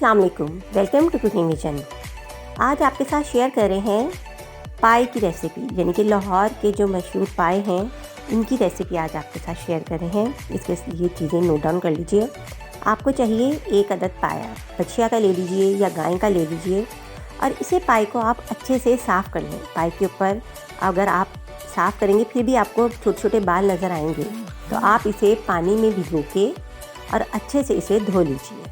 अस्सलाम वालेकुम, welcome to cooking kitchen. आज आपके साथ शेयर कर रहे हैं पाए की रेसिपी, यानी कि लाहौर के जो मशहूर पाए हैं उनकी रेसिपी आज आपके साथ शेयर कर रहे हैं। इसके लिए चीज़ें नोट डाउन कर लीजिए। आपको चाहिए 1 अदद पाया, बछिया का ले लीजिए या गाय का ले लीजिए और इसे पाए को आप अच्छे से साफ़ कर लें। पाए के ऊपर अगर आप साफ़ करेंगे फिर भी आपको छोटे छोटे बाल नज़र आएंगे, तो आप इसे पानी में भिगो के और अच्छे से इसे धो लीजिए।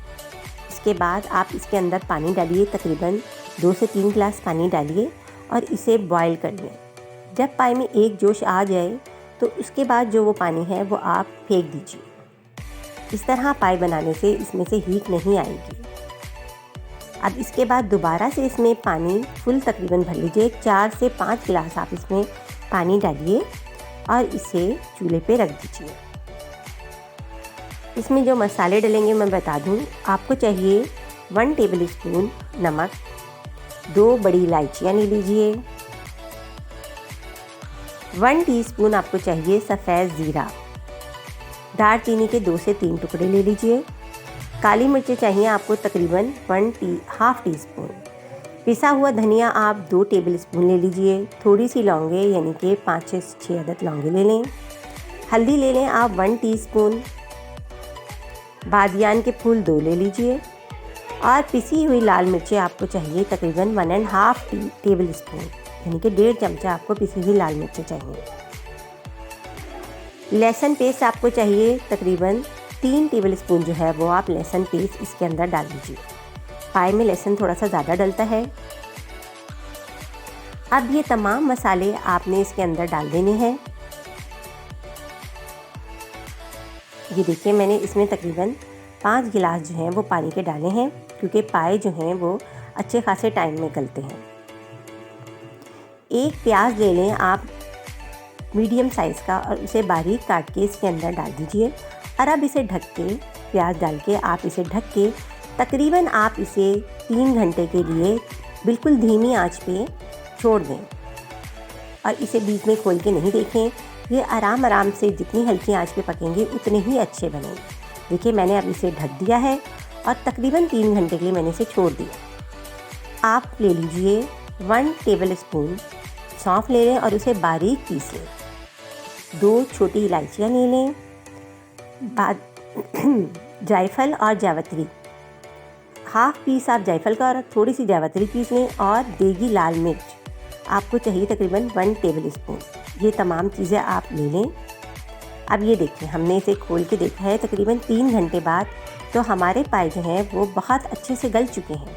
इसके बाद आप इसके अंदर पानी डालिए, तकरीबन 2 से 3 गिलास पानी डालिए और इसे बॉईल कर लें। जब पाए में एक जोश आ जाए तो उसके बाद जो वो पानी है वो आप फेंक दीजिए। इस तरह पाए बनाने से इसमें से हीट नहीं आएगी। अब इसके बाद दोबारा से इसमें पानी फुल तकरीबन भर लीजिए। 4 से 5 गिलास आप इसमें पानी डालिए और इसे चूल्हे पे रख दीजिए। इसमें जो मसाले डलेंगे मैं बता दूं। आपको चाहिए 1 टेबल स्पून नमक, 2 बड़ी इलायचियाँ ले लीजिए, 1 टीस्पून आपको चाहिए सफ़ेद ज़ीरा, दालचीनी के 2 से 3 टुकड़े ले लीजिए, काली मिर्चें चाहिए आपको तकरीबन हाफ टी स्पून, पिसा हुआ धनिया आप 2 टेबल स्पून ले लीजिए, थोड़ी सी लौंगे यानी कि 5 से 6 अदद लौंगे ले लें, हल्दी ले लें आप 1 टीस्पून, बादियान के फूल 2 ले लीजिए और पिसी हुई लाल मिर्चें आपको चाहिए तकरीबन 1.5 टेबल स्पून, यानी कि 1.5 चमचा आपको पिसी हुई लाल मिर्चें चाहिए। लहसुन पेस्ट आपको चाहिए तकरीबन 3 टेबल स्पून जो है वो आप लहसुन पेस्ट इसके अंदर डाल दीजिए। पाए में लहसुन थोड़ा सा ज़्यादा डलता है। अब ये तमाम मसाले आपने इसके अंदर डाल देने हैं। ये देखिए मैंने इसमें तकरीबन 5 गिलास जो हैं वो पानी के डाले हैं, क्योंकि पाए जो हैं वो अच्छे खासे टाइम में गलते हैं। 1 प्याज ले लें आप मीडियम साइज़ का और उसे बारीक काट के इसके अंदर डाल दीजिए और अब इसे ढक के, प्याज डाल के आप इसे ढक के तकरीबन आप इसे 3 घंटे के लिए बिल्कुल धीमी आंच पे छोड़ दें और इसे बीच में खोल के नहीं देखें। ये आराम आराम से जितनी हल्की आंच पे पकेंगे उतने ही अच्छे बनेंगे। देखिए मैंने अब इसे ढक दिया है और तकरीबन 3 घंटे के लिए मैंने इसे छोड़ दिया। आप ले लीजिए 1 टेबल स्पून सौंफ ले लें और उसे बारीक पीस लें, 2 छोटी इलायचियाँ ले लें, बाद जायफल और जावित्री, हाफ पीस आप जायफल का और थोड़ी सी जावित्री पीस लें और देगी लाल मिर्च आपको चाहिए तकरीबन 1 टेबल स्पून। ये तमाम चीज़ें आप ले लें। अब ये देखिए हमने इसे खोल के देखा है तकरीबन 3 घंटे बाद, तो हमारे पाए जो हैं वो बहुत अच्छे से गल चुके हैं।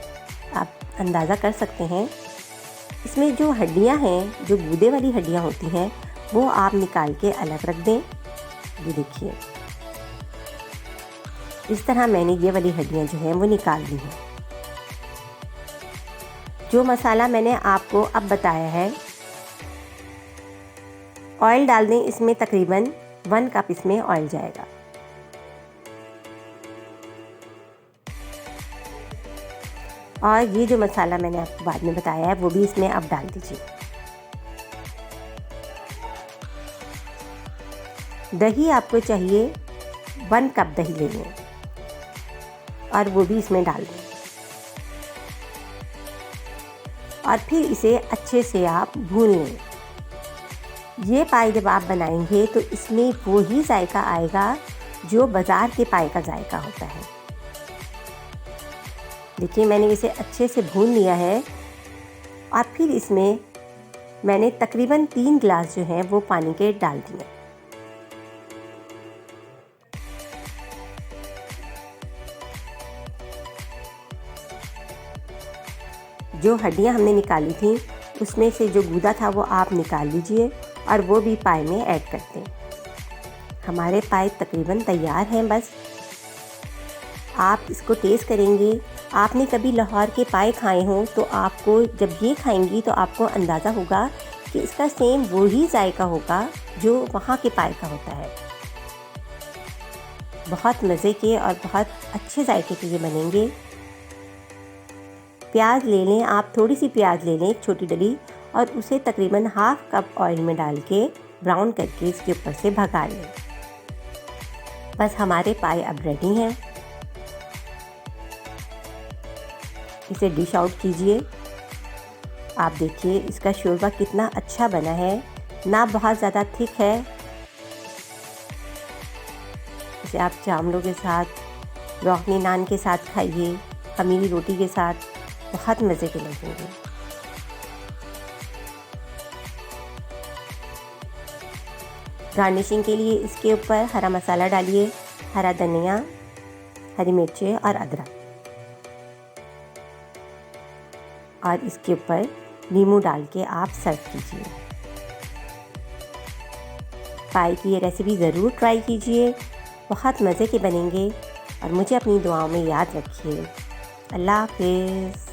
आप अंदाज़ा कर सकते हैं। इसमें जो हड्डियां हैं, जो गूदे वाली हड्डियां होती हैं, वो आप निकाल के अलग रख दें। ये देखिए इस तरह मैंने ये वाली हड्डियां जो हैं वो निकाल दी हैं। जो मसाला मैंने आपको अब बताया है, ऑयल डाल दें इसमें, तकरीबन 1 कप इसमें ऑयल जाएगा। और ये जो मसाला मैंने आपको बाद में बताया है वो भी इसमें अब डाल दीजिए। दही आपको चाहिए 1 कप दही ले लें और वो भी इसमें डाल दें और फिर इसे अच्छे से आप भून लें। ये पाए जब आप बनाएंगे तो इसमें वो ही जायका आएगा जो बाज़ार के पाए का जायका होता है। देखिए मैंने इसे अच्छे से भून लिया है और फिर इसमें मैंने तकरीबन 3 गिलास जो हैं वो पानी के डाल दिए। जो हड्डियां हमने निकाली थी उसमें से जो गूदा था वो आप निकाल लीजिए और वो भी पाए में ऐड कर दें। हमारे पाए तकरीबन तैयार हैं। बस आप इसको टेस्ट करेंगे। आपने कभी लाहौर के पाए खाए हों तो आपको जब ये खाएंगी तो आपको अंदाज़ा होगा कि इसका सेम वही जायका होगा जो वहाँ के पाए का होता है। बहुत मज़े के और बहुत अच्छे जायके के ये बनेंगे। प्याज ले लें आप, थोड़ी सी प्याज ले लें, एक छोटी डली, और उसे तकरीबन हाफ कप ऑयल में डाल के ब्राउन करके इसके ऊपर से भगा लें। बस हमारे पाए अब रेडी हैं। इसे डिश आउट कीजिए। आप देखिए इसका शोरबा कितना अच्छा बना है, ना बहुत ज़्यादा थिक है। इसे आप चावलों के साथ, रोगनी नान के साथ खाइए, खमीरी रोटी के साथ, बहुत मज़े के लगेंगे। गार्निशिंग के लिए इसके ऊपर हरा मसाला डालिए, हरा धनिया, हरी मिर्चें और अदरक, और इसके ऊपर नींबू डाल के आप सर्व कीजिए। पाई की ये रेसिपी ज़रूर ट्राई कीजिए, बहुत मज़े के बनेंगे और मुझे अपनी दुआओं में याद रखिए। अल्लाह हाफ़िज़।